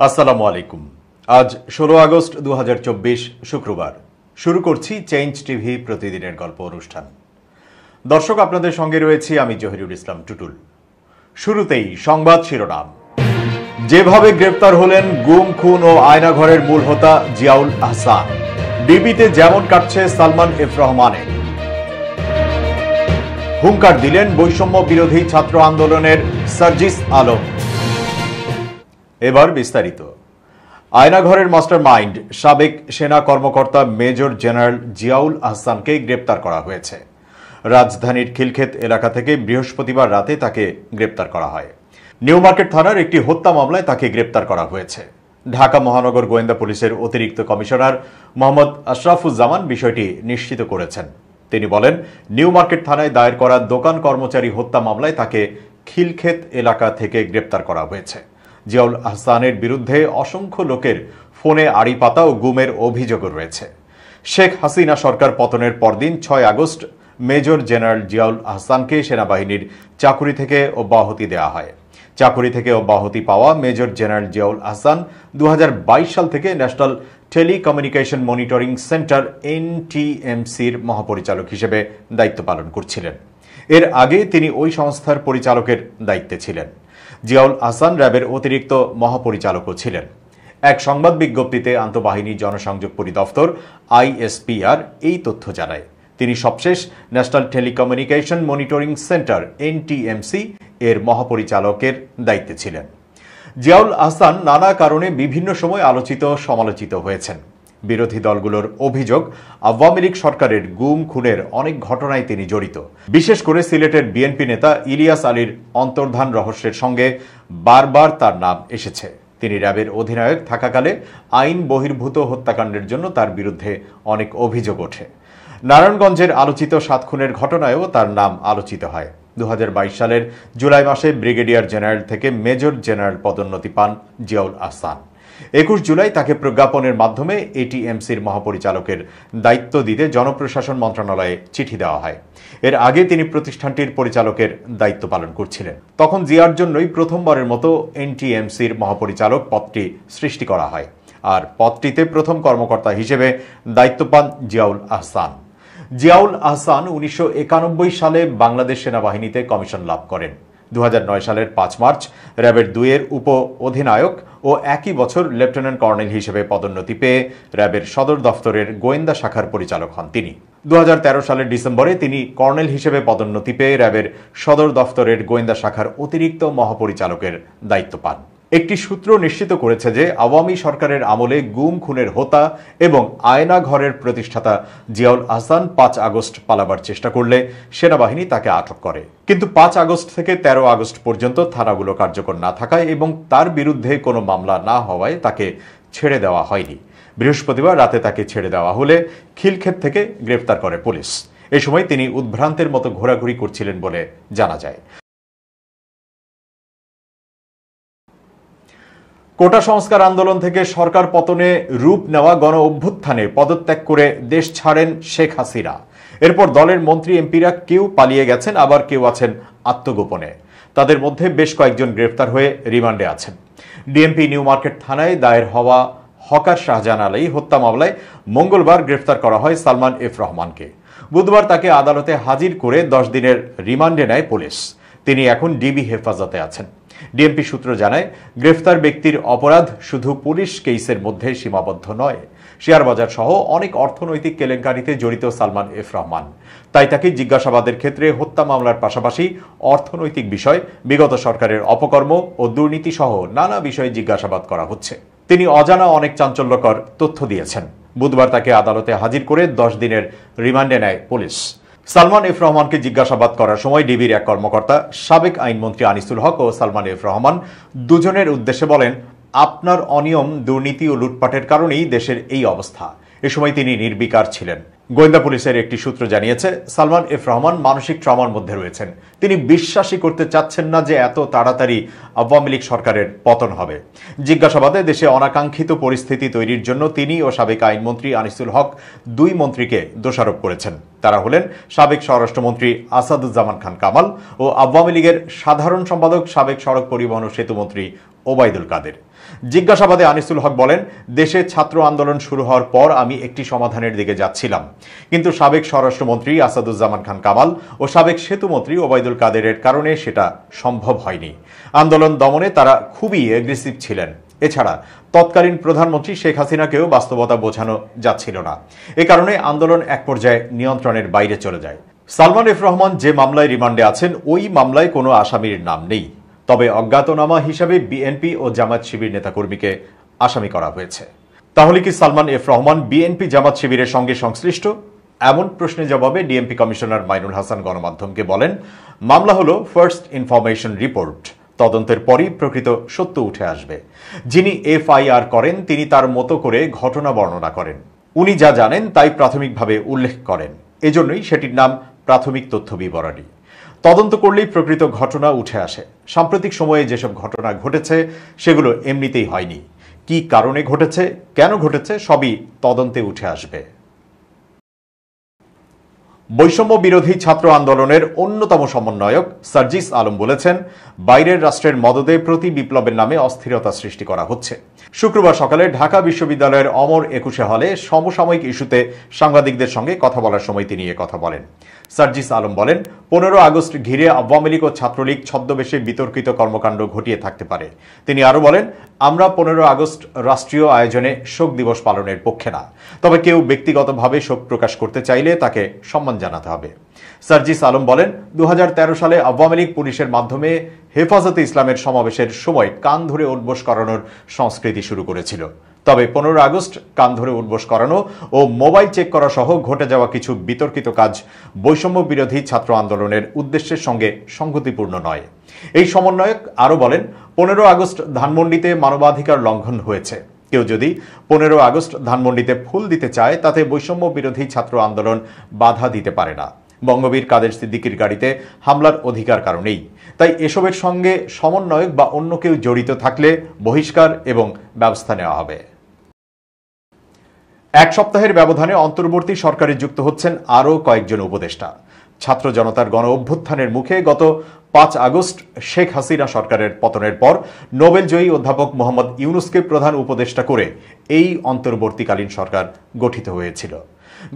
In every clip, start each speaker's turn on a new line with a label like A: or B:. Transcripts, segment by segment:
A: আসসালামু আলাইকুম। আজ 16 আগস্ট 2024 শুক্রবার। শুরু করছি চেঞ্জ টিভি প্রতিদিনের গল্প অনুষ্ঠান। দর্শক, আপনাদের সঙ্গে রয়েছি আমি জহিরুল ইসলাম টুটুল। শুরুতেই সংবাদ শিরোনাম। যেভাবে গ্রেপ্তার হলেন গুম, খুন ও আয়নাঘরের মূল হোতা জিয়াউল আহসান, ডিবিতে যেমন কাটছে সালমান এফ রহমানের। হুঙ্কার দিলেন বৈষম্য বিরোধী ছাত্র আন্দোলনের সার্জিস আলম। এবার বিস্তারিত। আয়নাঘরের মাস্টার মাইন্ড সাবেক সেনা কর্মকর্তা মেজর জেনারেল জিয়াউল আহসানকে গ্রেপ্তার করা হয়েছে। রাজধানীর খিলক্ষেত এলাকা থেকে বৃহস্পতিবার রাতে তাকে গ্রেপ্তার করা হয়। নিউ মার্কেট থানার একটি হত্যা মামলায় তাকে গ্রেপ্তার করা হয়েছে। ঢাকা মহানগর গোয়েন্দা পুলিশের অতিরিক্ত কমিশনার মোহাম্মদ আশরাফুজ্জামান বিষয়টি নিশ্চিত করেছেন। তিনি বলেন, নিউ মার্কেট থানায় দায়ের করা দোকান কর্মচারী হত্যা মামলায় তাকে খিলক্ষেত এলাকা থেকে গ্রেপ্তার করা হয়েছে। জিয়াউল আহসানের বিরুদ্ধে অসংখ্য লোকের ফোনে আড়ি পাতা ও গুমের অভিযোগও রয়েছে। শেখ হাসিনা সরকার পতনের পরদিন 6 আগস্ট মেজর জেনারেল জিয়াউল আহসানকে সেনাবাহিনীর চাকুরি থেকে অব্যাহতি দেওয়া হয়। চাকুরি থেকে অব্যাহতি পাওয়া মেজর জেনারেল জিয়াউল আহসান 2022 সাল থেকে ন্যাশনাল টেলিকমিউনিকেশন মনিটরিং সেন্টার NTMCর মহাপরিচালক হিসেবে দায়িত্ব পালন করছিলেন। এর আগে তিনি ওই সংস্থার পরিচালকের দায়িত্বে ছিলেন। জিয়াউল আহসান র্যাবের অতিরিক্ত মহাপরিচালকও ছিলেন। এক সংবাদ বিজ্ঞপ্তিতে আন্তঃবাহিনী জনসংযোগ পরিদপ্তর ISPR এই তথ্য জানায়। তিনি সবশেষ national telecommunication monitoring centre NTMC এর মহাপরিচালকের দায়িত্বে ছিলেন। জিয়াউল আহসান নানা কারণে বিভিন্ন সময় আলোচিত সমালোচিত হয়েছেন। বিরোধী দলগুলোর অভিযোগ, আওয়ামী লীগ সরকারের গুম খুনের অনেক ঘটনায় তিনি জড়িত। বিশেষ করে সিলেটের বিএনপি নেতা ইলিয়াস আলীর অন্তর্ধান রহস্যের সঙ্গে বারবার তার নাম এসেছে। তিনি র্যাবের অধিনায়ক থাকাকালে আইন বহির্ভূত হত্যাকাণ্ডের জন্য তার বিরুদ্ধে অনেক অভিযোগ ওঠে। নারায়ণগঞ্জের আলোচিত 7 খুনের ঘটনায়ও তার নাম আলোচিত হয়। 2022 সালের জুলাই মাসে ব্রিগেডিয়ার জেনারেল থেকে মেজর জেনারেল পদোন্নতি পান জিয়াউল আহসান। 21 জুলাই তাকে প্রজ্ঞাপনের মাধ্যমে ATMCর মহাপরিচালকের দায়িত্ব দিতে জনপ্রশাসন মন্ত্রণালয়ে চিঠি দেওয়া হয়। এর আগে তিনি প্রতিষ্ঠানটির পরিচালকের দায়িত্ব পালন করছিলেন। তখন জিয়ার জন্যই প্রথমবারের মতো NTMCর মহাপরিচালক পদটি সৃষ্টি করা হয়, আর পদটিতে প্রথম কর্মকর্তা হিসেবে দায়িত্ব পান জিয়াউল আহসান। জিয়াউল আহসান 1991 সালে বাংলাদেশ সেনাবাহিনীতে কমিশন লাভ করেন। 2009 সালের 5 মার্চ র্যাবের 2-এর উপ অধিনায়ক ও একই বছর লেফটেন্যান্ট কর্নেল হিসেবে পদোন্নতি পেয়ে র্যাবের সদর দফতরের গোয়েন্দা শাখার পরিচালক হন তিনি। 2013 সালের ডিসেম্বরে তিনি কর্নেল হিসেবে পদোন্নতি পেয়ে র্যাবের সদর দফতরের গোয়েন্দা শাখার অতিরিক্ত মহাপরিচালকের দায়িত্ব পান। একটি সূত্র নিশ্চিত করেছে যে আওয়ামী সরকারের আমলে গুম খুনের হোতা এবং আয়না ঘরের প্রতিষ্ঠাতা জিয়াউল আহসান 5 আগস্ট পালাবার চেষ্টা করলে সেনাবাহিনী তাকে আটক করে। কিন্তু 5 আগস্ট থেকে 13 আগস্ট পর্যন্ত থানাগুলো কার্যকর না থাকায় এবং তার বিরুদ্ধে কোনো মামলা না হওয়ায় তাকে ছেড়ে দেওয়া হয়নি। বৃহস্পতিবার রাতে তাকে ছেড়ে দেওয়া হলে খিলক্ষেত থেকে গ্রেফতার করে পুলিশ। এ সময় তিনি উদ্ভ্রান্তের মতো ঘোরাঘুরি করছিলেন বলে জানা যায়। কোটা সংস্কার আন্দোলন থেকে সরকার পতনে রূপ নেওয়া গণ অভ্যুত্থানে পদত্যাগ করে দেশ ছাড়েন শেখ হাসিনা। এরপর দলের মন্ত্রী এমপিরা কেউ পালিয়ে গেছেন, আবার কেউ আছেন আত্মগোপনে। তাদের মধ্যে বেশ কয়েকজন গ্রেফতার হয়ে রিমান্ডে আছেন। ডিএমপি নিউ মার্কেট থানায় দায়ের হওয়া হকার শাহজাহান আলী হত্যা মামলায় মঙ্গলবার গ্রেফতার করা হয় সালমান এফ রহমানকে। বুধবার তাকে আদালতে হাজির করে 10 দিনের রিমান্ডে নেয় পুলিশ। তিনি এখন ডিবি হেফাজতে আছেন। ডিএমপি সূত্র জানায়, গ্রেফতার ব্যক্তির অপরাধ শুধু পুলিশ কেসের মধ্যে সীমাবদ্ধ নয়। শেয়ার বাজার সহ অনেক অর্থনৈতিক কেলেঙ্কারিতে জড়িত সালমান এফ রহমান। তাই তাকে জিজ্ঞাসাবাদের ক্ষেত্রে হত্যা মামলার পাশাপাশি অর্থনৈতিক বিষয়, বিগত সরকারের অপকর্ম ও দুর্নীতি সহ নানা বিষয়ে জিজ্ঞাসাবাদ করা হচ্ছে। তিনি অজানা অনেক চাঞ্চল্যকর তথ্য দিয়েছেন। বুধবার তাকে আদালতে হাজির করে 10 দিনের রিমান্ডে নেয় পুলিশ। সালমান এফ রহমানকে জিজ্ঞাসাবাদ করার সময় ডিবির এক কর্মকর্তা সাবেক আইনমন্ত্রী আনিসুল হক ও সালমান এফ রহমান দুজনের উদ্দেশ্যে বলেন, আপনার অনিয়ম, দুর্নীতি ও লুটপাটের কারণেই দেশের এই অবস্থা। এ সময় তিনি নির্বিকার ছিলেন। গোয়েন্দা পুলিশের একটি সূত্র জানিয়েছে, সালমান এফ রহমান মানসিক ট্রমার মধ্যে রয়েছেন। তিনি বিশ্বাসই করতে চাচ্ছেন না যে এত তাড়াতাড়ি আওয়ামী লীগ সরকারের পতন হবে। জিজ্ঞাসাবাদে দেশে অনাকাঙ্ক্ষিত পরিস্থিতি তৈরির জন্য তিনি ও সাবেক আইনমন্ত্রী আনিসুল হক 2 মন্ত্রীকে দোষারোপ করেছেন। তারা হলেন সাবেক স্বরাষ্ট্রমন্ত্রী আসাদুজ্জামান খান কামাল ও আওয়ামী লীগের সাধারণ সম্পাদক সাবেক সড়ক পরিবহন ও সেতুমন্ত্রী ওবায়দুল কাদের। জিজ্ঞাসাবাদে আনিসুল হক বলেন, দেশে ছাত্র আন্দোলন শুরু হওয়ার পর আমি একটি সমাধানের দিকে যাচ্ছিলাম, কিন্তু সাবেক স্বরাষ্ট্রমন্ত্রী আসাদুজ্জামান খান কামাল ও সাবেক সেতুমন্ত্রী ওবায়দুল কাদেরের কারণে সেটা সম্ভব হয়নি। আন্দোলন দমনে তারা খুবই এগ্রেসিভ ছিলেন। এছাড়া তৎকালীন প্রধানমন্ত্রী শেখ হাসিনাকেও বাস্তবতা বোঝানো যাচ্ছিল না। এ কারণে আন্দোলন এক পর্যায়ে নিয়ন্ত্রণের বাইরে চলে যায়। সালমান এফ রহমান যে মামলায় রিমান্ডে আছেন, ওই মামলায় কোনো আসামির নাম নেই। তবে অজ্ঞাতনামা হিসাবে বিএনপি ও জামায়াত শিবির নেতাকর্মীকে আসামি করা হয়েছে। তাহলে কি সালমান এফ রহমান বিএনপি জামাত শিবিরের সঙ্গে সংশ্লিষ্ট? এমন প্রশ্নের জবাবে ডিএমপি কমিশনার মাইনুল হাসান গণমাধ্যমকে বলেন, মামলা হলো ফার্স্ট ইনফরমেশন রিপোর্ট। তদন্তের পরই প্রকৃত সত্য উঠে আসবে। যিনি এফআইআর করেন তিনি তার মতো করে ঘটনা বর্ণনা করেন। উনি যা জানেন তাই প্রাথমিকভাবে উল্লেখ করেন। এজন্যই সেটির নাম প্রাথমিক তথ্য বিবরণী। তদন্ত করলেই প্রকৃত ঘটনা উঠে আসে। সাম্প্রতিক সময়ে যেসব ঘটনা ঘটেছে সেগুলো এমনিতেই হয়নি। কি কারণে ঘটেছে, কেন ঘটেছে, সবই তদন্তে উঠে আসবে। বৈষম্য বিরোধী ছাত্র আন্দোলনের অন্যতম সমন্বয়ক সার্জিস আলম বলেছেন, বাইরের রাষ্ট্রের মদদে প্রতি বিপ্লবের নামে অস্থিরতা সৃষ্টি করা হচ্ছে। শুক্রবার সকালে ঢাকা বিশ্ববিদ্যালয়ের অমর 21 হলে সমসাময়িক ইস্যুতে সাংবাদিকদের সঙ্গে কথা বলার সময় তিনি কথা বলেন। সার্জিস আলম বলেন, 15 আগস্ট ঘিরে আওয়ামী লীগ ও ছাত্রলীগ ছদ্মবেশে বিতর্কিত কর্মকাণ্ড ঘটিয়ে থাকতে পারে। তিনি আরো বলেন, আমরা 15 আগস্ট রাষ্ট্রীয় আয়োজনে শোক দিবস পালনের পক্ষে না, তবে কেউ ব্যক্তিগতভাবে শোক প্রকাশ করতে চাইলে তাকে সম্মান জানাতে হবে। সার্জিস আলম বলেন, 2013 সালে আওয়ামী লীগ পুলিশের মাধ্যমে হেফাজতে ইসলামের সমাবেশের সময় কান ধরে উঠবোস করানোর সংস্কৃতি শুরু করেছিল। তবে 15 আগস্ট কান ধরে উঠবোস করানো ও মোবাইল চেক করা সহ ঘটে যাওয়া কিছু বিতর্কিত কাজ বৈষম্য বিরোধী ছাত্র আন্দোলনের উদ্দেশ্যের সঙ্গে সংগতিপূর্ণ নয়। এই সমন্বয়ক আরো বলেন, 15 আগস্ট ধানমন্ডিতে মানবাধিকার লঙ্ঘন হয়েছে। কেউ যদি 15 আগস্ট ধানমন্ডিতে ফুল দিতে চায় তাতে বৈষম্য বিরোধী ছাত্র আন্দোলন বাধা দিতে পারে না। বঙ্গবীর কাদের সিদ্দিকীর গাড়িতে হামলার অধিকার কারণেই। তাই এসবের সঙ্গে সমন্বয়ক বা অন্য কেউ জড়িত থাকলে বহিষ্কার এবং ব্যবস্থা নেওয়া হবে। এক সপ্তাহের ব্যবধানে অন্তর্বর্তী সরকারে যুক্ত হচ্ছেন আরও কয়েকজন উপদেষ্টা। ছাত্র জনতার গণ অভ্যুত্থানের মুখে গত 5 আগস্ট শেখ হাসিনা সরকারের পতনের পর নোবেলজয়ী অধ্যাপক মোহাম্মদ ইউনুসকে প্রধান উপদেষ্টা করে এই অন্তর্বর্তীকালীন সরকার গঠিত হয়েছিল।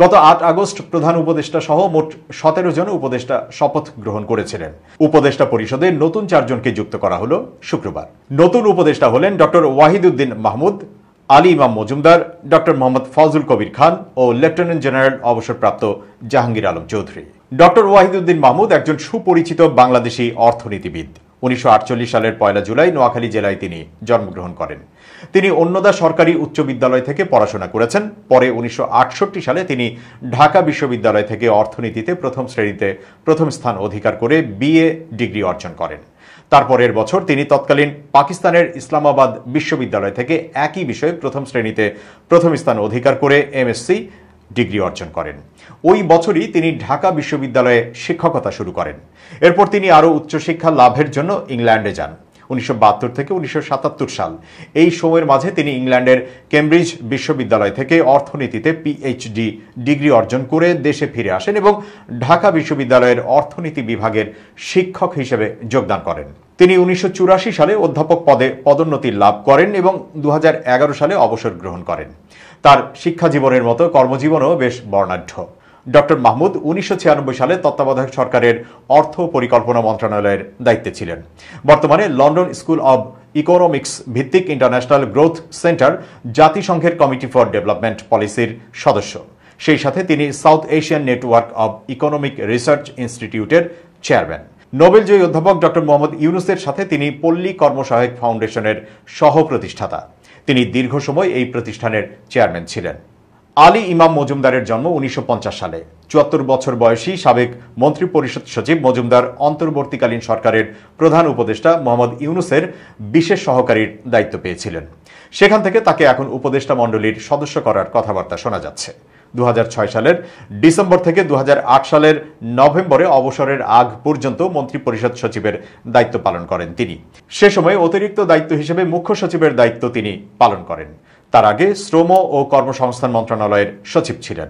A: গত 8 আগস্ট প্রধান উপদেষ্টা সহ মোট 17 জন উপদেষ্টা শপথ গ্রহণ করেছিলেন। উপদেষ্টা পরিষদে নতুন 4 জনকে যুক্ত করা হলো শুক্রবার। নতুন উপদেষ্টা হলেন ডক্টর ওয়াহিদুদ্দিন মাহমুদ, আলী ইমাম মজুমদার, ডক্টর মোহাম্মদ ফজল কবির খান ও লেফটেন্যান্ট জেনারেল অবসরপ্রাপ্ত জাহাঙ্গীর আলম চৌধুরী। ডক্টর ওয়াহিদুদ্দিন মাহমুদ একজন সুপরিচিত বাংলাদেশি অর্থনীতিবিদ। 1948 সালের 1 জুলাই নোয়াখালী জেলায় তিনি জন্মগ্রহণ করেন। তিনি অন্নদা সরকারি উচ্চ বিদ্যালয় থেকে পড়াশোনা করেছেন। পরে 1968 সালে তিনি ঢাকা বিশ্ববিদ্যালয় থেকে অর্থনীতিতে প্রথম শ্রেণীতে প্রথম স্থান অধিকার করে বিএ ডিগ্রি অর্জন করেন। তারপরের বছর তিনি তৎকালীন পাকিস্তানের ইসলামাবাদ বিশ্ববিদ্যালয় থেকে একই বিষয়ে প্রথম শ্রেণীতে প্রথম স্থান অধিকার করে এমএসসি ডিগ্রি অর্জন করেন। ওই বছরই তিনি ঢাকা বিশ্ববিদ্যালয়ে শিক্ষকতা শুরু করেন। এরপর তিনি আরও উচ্চশিক্ষা লাভের জন্য ইংল্যান্ডে যান। 1972 থেকে 1977 সাল এই সময়ের মাঝে তিনি ইংল্যান্ডের কেমব্রিজ বিশ্ববিদ্যালয় থেকে অর্থনীতিতে পিএইচডি ডিগ্রি অর্জন করে দেশে ফিরে আসেন এবং ঢাকা বিশ্ববিদ্যালয়ের অর্থনীতি বিভাগের শিক্ষক হিসেবে যোগদান করেন। তিনি 1984 সালে অধ্যাপক পদে পদোন্নতি লাভ করেন এবং 2011 সালে অবসর গ্রহণ করেন। তার শিক্ষা জীবনের মতো কর্মজীবনও বেশ বর্ণাঢ্য। ডক্টর মাহমুদ 1996 সালে তত্ত্বাবধায়ক সরকারের অর্থ পরিকল্পনা মন্ত্রণালয়ের দায়িত্বে ছিলেন। বর্তমানে লন্ডন স্কুল অব ইকোনমিক্স ভিত্তিক ইন্টারন্যাশনাল গ্রোথ সেন্টার জাতিসংঘের কমিটি ফর ডেভেলপমেন্ট পলিসির সদস্য। সেই সাথে তিনি south Asian network of economic research ইনস্টিটিউটের চেয়ারম্যান। নোবেলজয়ী অধ্যাপক ডক্টর মোহাম্মদ ইউনুসের সাথে তিনি পল্লী কর্মসহায়ক ফাউন্ডেশনের সহ প্রতিষ্ঠাতা। তিনি দীর্ঘ সময় এই প্রতিষ্ঠানের চেয়ারম্যান ছিলেন। আলী ইমাম মজুমদারের জন্ম 1950 সালে। 74 বছর বয়সী সাবেক মন্ত্রিপরিষদ সচিব মজুমদার অন্তর্বর্তীকালীন সরকারের প্রধান উপদেষ্টা মোহাম্মদ ইউনুসের বিশেষ সহকারীর দায়িত্ব পেয়েছিলেন। সেখান থেকে তাকে এখন উপদেষ্টা মণ্ডলীর সদস্য করার কথাবার্তা শোনা যাচ্ছে। 2006 সালের ডিসেম্বর থেকে 2008 সালের নভেম্বরে অবসরের আগ পর্যন্ত মন্ত্রিপরিষদ সচিবের দায়িত্ব পালন করেন তিনি। সে সময় অতিরিক্ত দায়িত্ব হিসেবে মুখ্য সচিবের দায়িত্ব তিনি পালন করেন। তার আগে শ্রম ও কর্মসংস্থান মন্ত্রণালয়ের সচিব ছিলেন।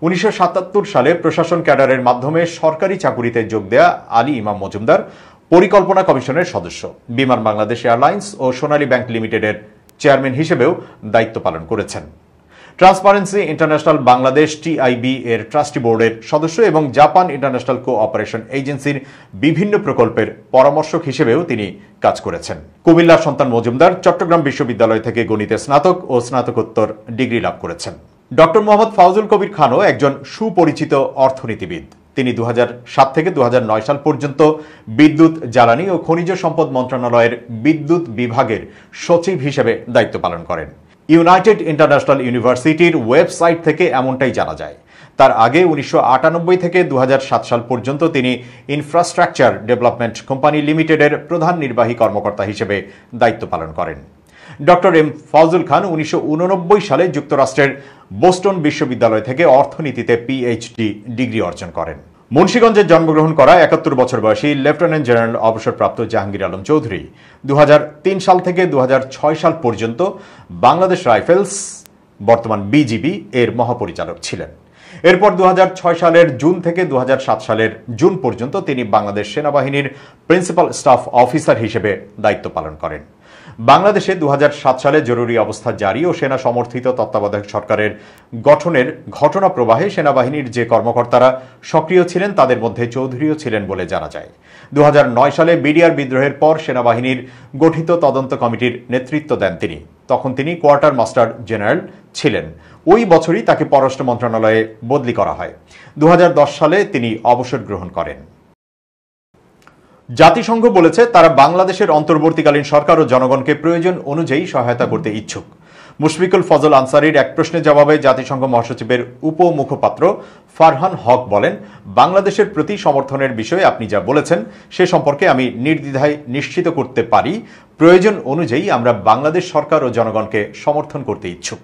A: 1977 সালে প্রশাসন ক্যাডারের মাধ্যমে সরকারি চাকুরিতে যোগ দেয়া আলী ইমাম মজুমদার পরিকল্পনা কমিশনের সদস্য। বিমান বাংলাদেশ এয়ারলাইন্স ও সোনালী ব্যাংক লিমিটেডের চেয়ারম্যান হিসেবেও দায়িত্ব পালন করেছেন। ট্রান্সপারেন্সি ইন্টারন্যাশনাল বাংলাদেশ টিআইবি এর ট্রাস্টি বোর্ডের সদস্য এবং জাপান ইন্টারন্যাশনাল কোঅপারেশন এজেন্সির বিভিন্ন প্রকল্পের পরামর্শক হিসেবেও তিনি কাজ করেছেন। কুমিল্লার সন্তান মজুমদার চট্টগ্রাম বিশ্ববিদ্যালয় থেকে গণিতে স্নাতক ও স্নাতকোত্তর ডিগ্রি লাভ করেছেন। ডক্টর মোহাম্মদ ফাউজুল কবির খানও একজন সুপরিচিত অর্থনীতিবিদ। তিনি 2007 থেকে 2009 সাল পর্যন্ত বিদ্যুৎ, জ্বালানি ও খনিজ সম্পদ মন্ত্রণালয়ের বিদ্যুৎ বিভাগের সচিব হিসেবে দায়িত্ব পালন করেন। ইউনাইটেড ইন্টারন্যাশনাল ইউনিভার্সিটির ওয়েবসাইট থেকে এমনটাই জানা যায়। তার আগে 1998 থেকে 2007 সাল পর্যন্ত তিনি ইনফ্রাস্ট্রাকচার ডেভেলপমেন্ট কোম্পানি লিমিটেডের প্রধান নির্বাহী কর্মকর্তা হিসেবে দায়িত্ব পালন করেন। ডক্টর এম ফাউজুল খান 1989 সালে যুক্তরাষ্ট্রের বোস্টন বিশ্ববিদ্যালয় থেকে অর্থনীতিতে পিএইচডি ডিগ্রি অর্জন করেন। মুন্সিগঞ্জে জন্মগ্রহণ করা 71 বছর বয়সী লেফটেন্যান্ট জেনারেল অবসরপ্রাপ্ত জাহাঙ্গীর আলম চৌধুরী 2003 সাল থেকে 2006 সাল পর্যন্ত বাংলাদেশ রাইফেলস, বর্তমান বিজিবি এর মহাপরিচালক ছিলেন। এরপর 2006 সালের জুন থেকে 2007 সালের জুন পর্যন্ত তিনি বাংলাদেশ সেনাবাহিনীর প্রিন্সিপাল স্টাফ অফিসার হিসেবে দায়িত্ব পালন করেন। বাংলাদেশে 2007 সালে জরুরি অবস্থা জারি ও সেনা সমর্থিত তত্ত্বাবধায়ক সরকারের গঠনের ঘটনা প্রবাহে সেনাবাহিনীর যে কর্মকর্তারা সক্রিয় ছিলেন তাদের মধ্যে চৌধুরীও ছিলেন বলে জানা যায়। 2009 সালে বিডিআর বিদ্রোহের পর সেনাবাহিনীর গঠিত তদন্ত কমিটির নেতৃত্ব দেন তিনি। তখন তিনি কোয়ার্টার মাস্টার জেনারেল ছিলেন। ওই বছরই তাকে পররাষ্ট্র মন্ত্রণালয়ে বদলি করা হয়। 2010 সালে তিনি অবসর গ্রহণ করেন। জাতিসংঘ বলেছে তারা বাংলাদেশের অন্তর্বর্তীকালীন সরকার ও জনগণকে প্রয়োজন অনুযায়ী সহায়তা করতে ইচ্ছুক। মুশফিকুল ফজল আনসারীর এক প্রশ্নের জবাবে জাতিসংঘ মহাসচিবের উপমুখপাত্র ফারহান হক বলেন, বাংলাদেশের প্রতি সমর্থনের বিষয়ে আপনি যা বলেছেন সে সম্পর্কে আমি নির্দ্বিধায় নিশ্চিত করতে পারি, প্রয়োজন অনুযায়ী আমরা বাংলাদেশ সরকার ও জনগণকে সমর্থন করতে ইচ্ছুক।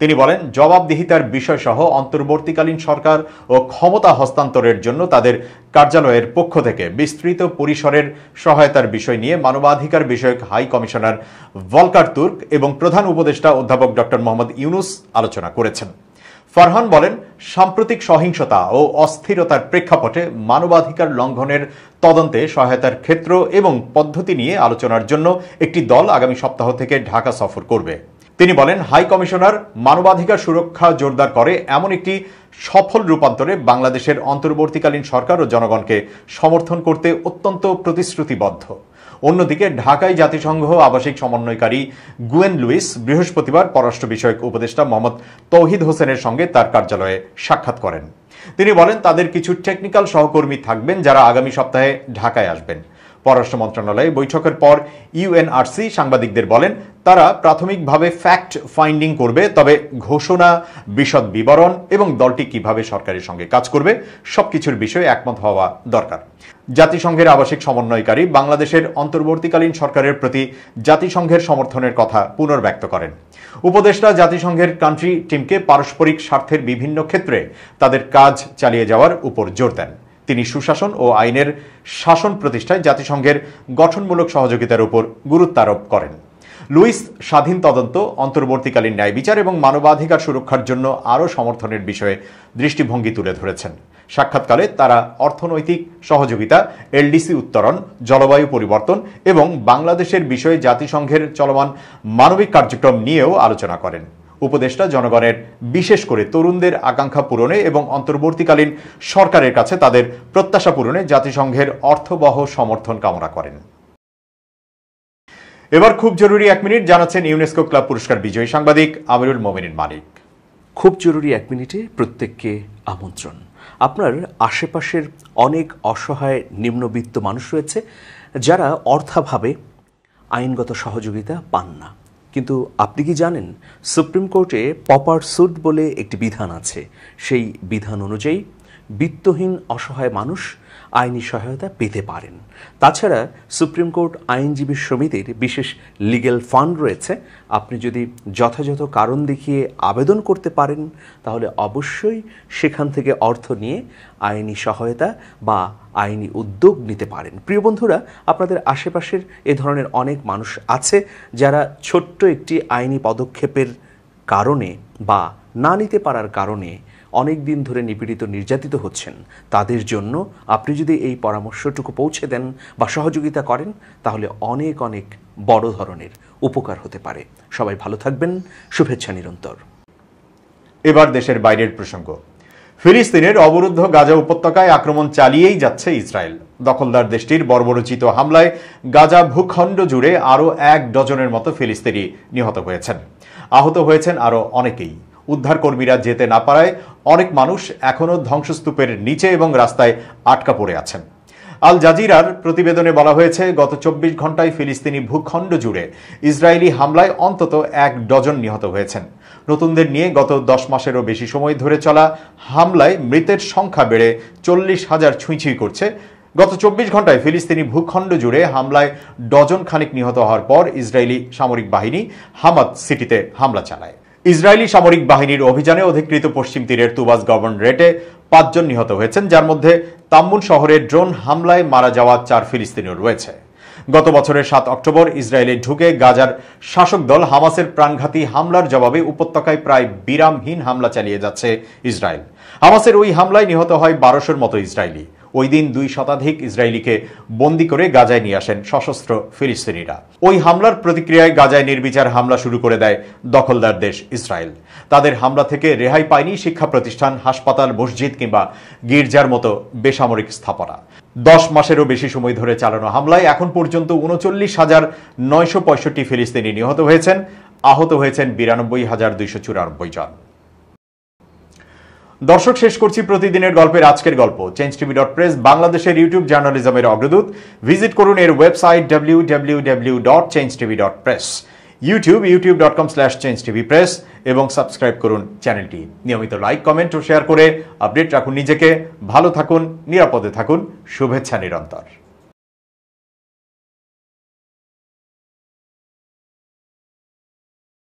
A: তিনি বলেন, জবাবদিহিতার বিষয়সহ অন্তর্বর্তীকালীন সরকার ও ক্ষমতা হস্তান্তরের জন্য তাদের কার্যালয়ের পক্ষ থেকে বিস্তৃত পরিসরের সহায়তার বিষয় নিয়ে মানবাধিকার বিষয়ক হাই কমিশনার ভলকার তুর্ক এবং প্রধান উপদেষ্টা অধ্যাপক ডক্টর মোহাম্মদ ইউনুস আলোচনা করেছেন। ফারহান বলেন, সাম্প্রতিক সহিংসতা ও অস্থিরতার প্রেক্ষাপটে মানবাধিকার লঙ্ঘনের তদন্তে সহায়তার ক্ষেত্র এবং পদ্ধতি নিয়ে আলোচনার জন্য একটি দল আগামী সপ্তাহ থেকে ঢাকা সফর করবে। তিনি বলেন, হাই কমিশনার মানবাধিকার সুরক্ষা জোরদার করে এমন একটি সফল রূপান্তরে বাংলাদেশের অন্তর্বর্তীকালীন সরকার ও জনগণকে সমর্থন করতে অত্যন্ত প্রতিশ্রুতিবদ্ধ। অন্যদিকে ঢাকায় জাতিসংঘ আবাসিক সমন্বয়কারী গুয়েন লুইস বৃহস্পতিবার পররাষ্ট্র বিষয়ক উপদেষ্টা মোহাম্মদ তৌহিদ হোসেনের সঙ্গে তার কার্যালয়ে সাক্ষাৎ করেন। তিনি বলেন, তাদের কিছু টেকনিক্যাল সহকর্মী থাকবেন যারা আগামী সপ্তাহে ঢাকায় আসবেন। পররাষ্ট্র মন্ত্রণালয়ে বৈঠকের পর ইউএনআরসি সাংবাদিকদের বলেন, তারা প্রাথমিকভাবে ফ্যাক্ট ফাইন্ডিং করবে, তবে ঘোষণা, বিশদ বিবরণ এবং দলটি কিভাবে সরকারের সঙ্গে কাজ করবে সবকিছুর বিষয়ে একমত হওয়া দরকার। জাতিসংঘের আবাসিক সমন্বয়কারী বাংলাদেশের অন্তর্বর্তীকালীন সরকারের প্রতি জাতিসংঘের সমর্থনের কথা পুনর্ব্যক্ত করেন। উপদেষ্টা জাতিসংঘের কান্ট্রি টিমকে পারস্পরিক স্বার্থের বিভিন্ন ক্ষেত্রে তাদের কাজ চালিয়ে যাওয়ার উপর জোর দেন। তিনি সুশাসন ও আইনের শাসন প্রতিষ্ঠায় জাতিসংঘের গঠনমূলক সহযোগিতার উপর গুরুত্ব আরোপ করেন। লুইস স্বাধীন তদন্ত, অন্তর্বর্তীকালীন ন্যায় বিচার এবং মানবাধিকার সুরক্ষার জন্য আরও সমর্থনের বিষয়ে দৃষ্টিভঙ্গি তুলে ধরেছেন। সাক্ষাৎকালে তারা অর্থনৈতিক সহযোগিতা, এলডিসি উত্তরণ, জলবায়ু পরিবর্তন এবং বাংলাদেশের বিষয়ে জাতিসংঘের চলমান মানবিক কার্যক্রম নিয়েও আলোচনা করেন। উপদেষ্টা জনগণের, বিশেষ করে তরুণদের আকাঙ্ক্ষা পূরণে এবং অন্তর্বর্তীকালীন সরকারের কাছে তাদের প্রত্যাশা পূরণে জাতিসংঘের অর্থবহ সমর্থন কামনা করেন। এবার খুব জরুরি 1 মিনিট জানাচ্ছেন ইউনেস্কো ক্লাব পুরস্কার বিজয়ী সাংবাদিক আমিরুল মোমিনিন মানিক।
B: খুব জরুরি 1 মিনিটে প্রত্যেককে আমন্ত্রণ। আপনার আশেপাশের অনেক অসহায় নিম্নবিত্ত মানুষ রয়েছে যারা অর্থাভাবে আইনগত সহযোগিতা পান না। কিন্তু আপনি কি জানেন, সুপ্রিম কোর্টে পপার স্যুট বলে একটি বিধান আছে। সেই বিধান অনুযায়ী বিত্তহীন অসহায় মানুষ আইনি সহায়তা পেতে পারেন। তাছাড়া সুপ্রিম কোর্ট আইনজীবী সমিতির বিশেষ লিগ্যাল ফান্ড রয়েছে। আপনি যদি যথাযথ কারণ দেখিয়ে আবেদন করতে পারেন তাহলে অবশ্যই সেখান থেকে অর্থ নিয়ে আইনি সহায়তা বা আইনি উদ্যোগ নিতে পারেন। প্রিয় বন্ধুরা, আপনাদের আশেপাশের এ ধরনের অনেক মানুষ আছে যারা ছোট্ট একটি আইনি পদক্ষেপের কারণে বা না নিতে পারার কারণে অনেক দিন ধরে নিপীড়িত নির্যাতিত হচ্ছেন, তাদের জন্য আপনি যদি এই পরামর্শটুকু পৌঁছে দেন বা সহযোগিতা করেন, তাহলে অনেক অনেক বড় ধরনের উপকার হতে পারে। সবাই ভালো থাকবেন, শুভেচ্ছা নিরন্তর।
A: এবার দেশের বাইরের প্রসঙ্গ। ফিলিস্তিনের অবরুদ্ধ গাজা উপত্যকায় আক্রমণ চালিয়েই যাচ্ছে ইসরায়েল। দখলদার দেশটির বর্বরোচিত হামলায় গাজা ভূখণ্ড জুড়ে আরও 1 ডজনের মতো ফিলিস্তিনি নিহত হয়েছেন। আহত হয়েছেন আরও অনেকেই। উদ্ধারকর্মীরা যেতে না পারায় অনেক মানুষ এখনও ধ্বংসস্তূপের নিচে এবং রাস্তায় আটকা পড়ে আছেন। আল জাজিরার প্রতিবেদনে বলা হয়েছে, গত 24 ঘন্টায় ফিলিস্তিনি ভূখণ্ড জুড়ে ইসরায়েলি হামলায় অন্তত 1 ডজন নিহত হয়েছেন। নতুনদের নিয়ে গত 10 মাসেরও বেশি সময় ধরে চলা হামলায় মৃতের সংখ্যা বেড়ে 40,000 ছুঁই করছে। গত 24 ঘন্টায় ফিলিস্তিনি ভূখণ্ড জুড়ে হামলায় ডজন খানিক নিহত হওয়ার পর ইসরায়েলি সামরিক বাহিনী হামাদ সিটিতে হামলা চালায়। ইসরায়েলি সামরিক বাহিনীর অভিযানে অধিকৃত পশ্চিম তীরের তুবাস গভর্নরেটে 5 জন নিহত হয়েছেন, যার মধ্যে তাম্মুন শহরে ড্রোন হামলায় মারা যাওয়া 4 ফিলিস্তিনিও রয়েছে। গত বছরের 7 অক্টোবর ইসরায়েলে ঢুকে গাজার শাসক দল হামাসের প্রাণঘাতী হামলার জবাবে উপত্যকায় প্রায় বিরামহীন হামলা চালিয়ে যাচ্ছে ইসরায়েল। হামাসের ওই হামলায় নিহত হয় 1200-র মতো ইসরায়েলি। ওই দিন 2 শতাধিক ইসরায়েলিকে বন্দী করে গাজায় নিয়ে আসেন সশস্ত্র ফিলিস্তিনিরা। ওই হামলার প্রতিক্রিয়ায় গাজায় নির্বিচার হামলা শুরু করে দেয় দখলদার দেশ ইসরায়েল। তাদের হামলা থেকে রেহাই পায়নি শিক্ষা প্রতিষ্ঠান, হাসপাতাল, মসজিদ কিংবা গির্জার মতো বেসামরিক স্থাপনা। 10 মাসেরও বেশি সময় ধরে চালানো হামলায় এখন পর্যন্ত 39,965 ফিলিস্তিনি নিহত হয়েছেন। আহত হয়েছেন 92,294 জন। দর্শক, শেষ করছি প্রতিদিনের গল্পের আজকের গল্প। changetv.press বাংলাদেশের ইউটিউব জার্নালিজমের অগ্রদূত। ভিজিট করুন এর ওয়েবসাইট www.changetv.press, youtube.com/changetvpress এবং সাবস্ক্রাইব করুন চ্যানেলটি। নিয়মিত লাইক, কমেন্ট ও শেয়ার করে আপডেট রাখুন নিজেকে। ভালো থাকুন, নিরাপদে থাকুন। শুভেচ্ছা নিরন্তর।